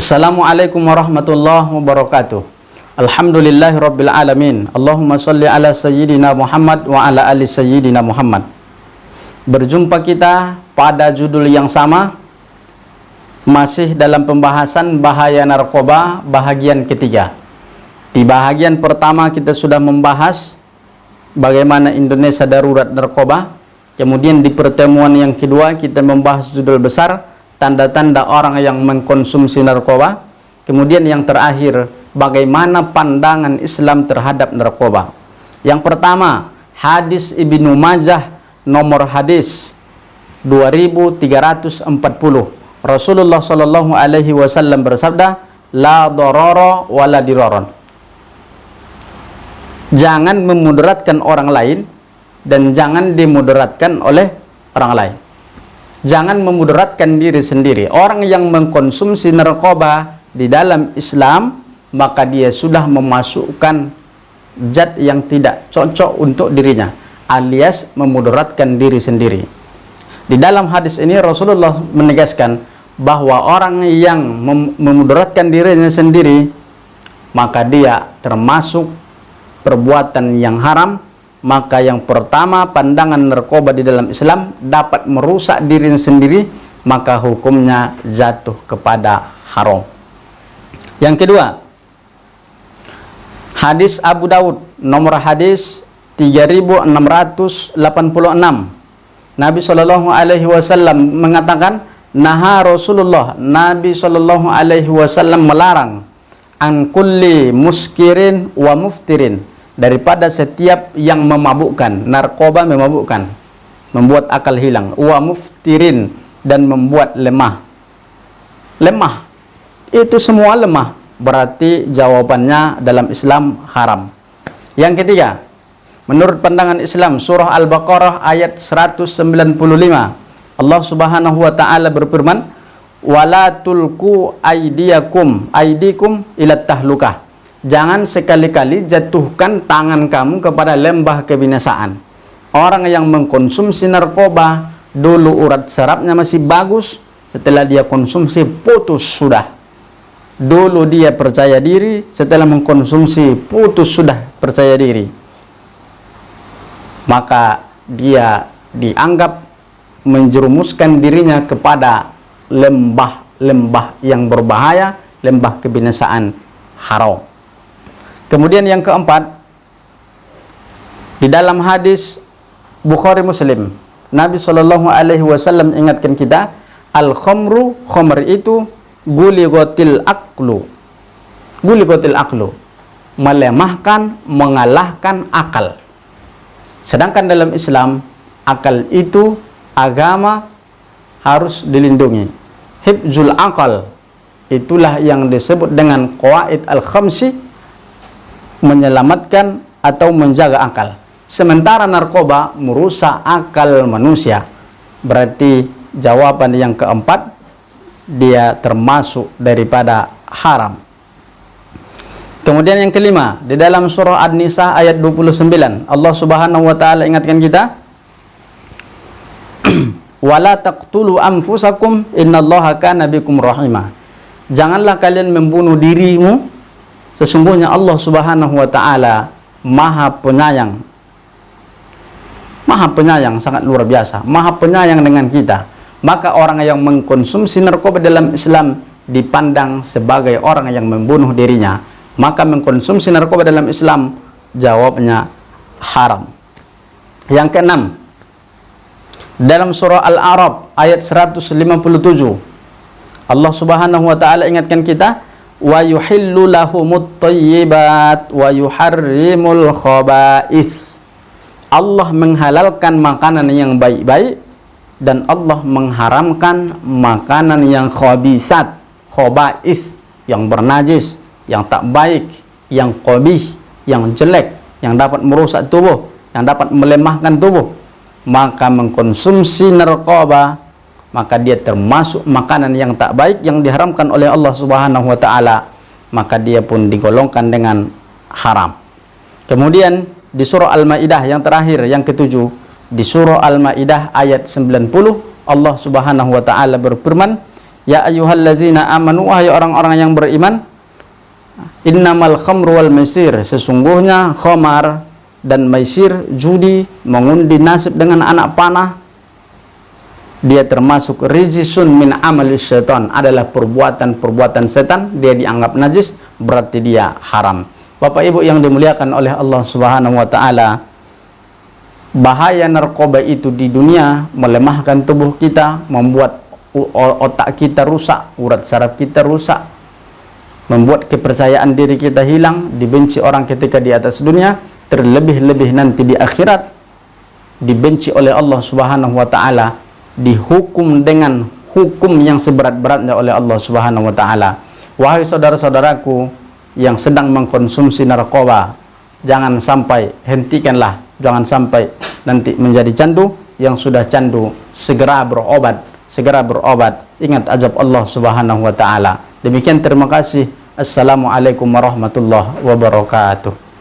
Assalamualaikum warahmatullahi wabarakatuh. Alhamdulillahi rabbil alamin. Allahumma salli ala sayyidina Muhammad wa ala ali sayyidina Muhammad. Berjumpa kita pada judul yang sama, masih dalam pembahasan bahaya narkoba bahagian ketiga. Di bahagian pertama kita sudah membahas bagaimana Indonesia darurat narkoba. Kemudian di pertemuan yang kedua kita membahas judul besar, tanda-tanda orang yang mengkonsumsi narkoba. Kemudian yang terakhir, bagaimana pandangan Islam terhadap narkoba. Yang pertama, hadis Ibnu Majah nomor hadis 2340. Rasulullah sallallahu alaihi wasallam bersabda, la darara wala diraron. Jangan memudaratkan orang lain dan jangan dimudaratkan oleh orang lain. Jangan memudaratkan diri sendiri. Orang yang mengkonsumsi narkoba di dalam Islam, maka dia sudah memasukkan zat yang tidak cocok untuk dirinya, alias memudaratkan diri sendiri. Di dalam hadis ini Rasulullah menegaskan bahwa orang yang memudaratkan dirinya sendiri, maka dia termasuk perbuatan yang haram. Maka yang pertama, pandangan narkoba di dalam Islam dapat merusak dirinya sendiri, maka hukumnya jatuh kepada haram. Yang kedua, hadis Abu Daud nomor hadis 3686. Nabi Shallallahu alaihi wasallam mengatakan, naha Rasulullah, Nabi Shallallahu alaihi wasallam melarang an kulli muskirin wa muftirin, daripada setiap yang memabukkan. Narkoba memabukkan, membuat akal hilang. Wa muftirin, dan membuat lemah. Lemah, itu semua lemah, berarti jawabannya dalam Islam haram. Yang ketiga, menurut pandangan Islam, surah Al-Baqarah ayat 195, Allah subhanahu wa ta'ala berfirman, wala tulku aydikum ila tahlukah. Jangan sekali-kali jatuhkan tangan kamu kepada lembah kebinasaan. Orang yang mengkonsumsi narkoba, dulu urat sarafnya masih bagus, setelah dia konsumsi putus sudah. Dulu dia percaya diri, setelah mengkonsumsi putus sudah percaya diri. Maka dia dianggap menjerumuskan dirinya kepada lembah-lembah yang berbahaya, lembah kebinasaan haram. Kemudian yang keempat, di dalam hadis Bukhari Muslim, Nabi Shallallahu alaihi wasallam ingatkan kita, al-khamru, khamr itu guligotil aklu. Guligotil aklu, melemahkan, mengalahkan akal. Sedangkan dalam Islam, akal itu agama harus dilindungi. Hibzul akal, itulah yang disebut dengan qawaid al-khamsi, menyelamatkan atau menjaga akal. Sementara narkoba merusak akal manusia. Berarti jawaban yang keempat, dia termasuk daripada haram. Kemudian yang kelima, di dalam surah An-Nisa ayat 29, Allah subhanahu wa ta'ala ingatkan kita, wala taqtulu anfusakum innallaha kana bikum rahimah. Janganlah kalian membunuh dirimu, sesungguhnya Allah subhanahu wa ta'ala maha penyayang. Maha penyayang, sangat luar biasa. Maha penyayang dengan kita. Maka orang yang mengkonsumsi narkoba dalam Islam dipandang sebagai orang yang membunuh dirinya. Maka mengkonsumsi narkoba dalam Islam, jawabnya haram. Yang keenam, dalam surah Al-A'raf ayat 157, Allah subhanahu wa ta'ala ingatkan kita, wa yuhillu lahumut thayyibat wa yuharrimul khaba'ith. Allah menghalalkan makanan yang baik-baik dan Allah mengharamkan makanan yang khabisat, khaba'ith, yang bernajis, yang tak baik, yang qabih, yang jelek, yang dapat merusak tubuh, yang dapat melemahkan tubuh. Maka mengkonsumsi narkoba, maka dia termasuk makanan yang tak baik yang diharamkan oleh Allah subhanahu wa ta'ala, maka dia pun digolongkan dengan haram. Kemudian di surah Al-Ma'idah yang terakhir, yang ketujuh, di surah Al-Ma'idah ayat 90, Allah subhanahu wa ta'ala berfirman, Ya ayyuhalladzina amanu, wahai orang-orang yang beriman, innamal khamru wal maisir, sesungguhnya khamar dan maisir, judi, mengundi nasib dengan anak panah, dia termasuk rijsun min amali syaitan, adalah perbuatan-perbuatan setan, dia dianggap najis, berarti dia haram. Bapak Ibu yang dimuliakan oleh Allah Subhanahu wa taala, bahaya narkoba itu di dunia melemahkan tubuh kita, membuat otak kita rusak, urat saraf kita rusak, membuat kepercayaan diri kita hilang, dibenci orang ketika di atas dunia, terlebih-lebih nanti di akhirat dibenci oleh Allah Subhanahu wa taala, dihukum dengan hukum yang seberat-beratnya oleh Allah Subhanahu wa taala. Wahai saudara-saudaraku yang sedang mengkonsumsi narkoba, jangan sampai, hentikanlah, jangan sampai nanti menjadi candu. Yang sudah candu segera berobat, segera berobat. Ingat azab Allah Subhanahu wa taala. Demikian, terima kasih. Assalamualaikum warahmatullahi wabarakatuh.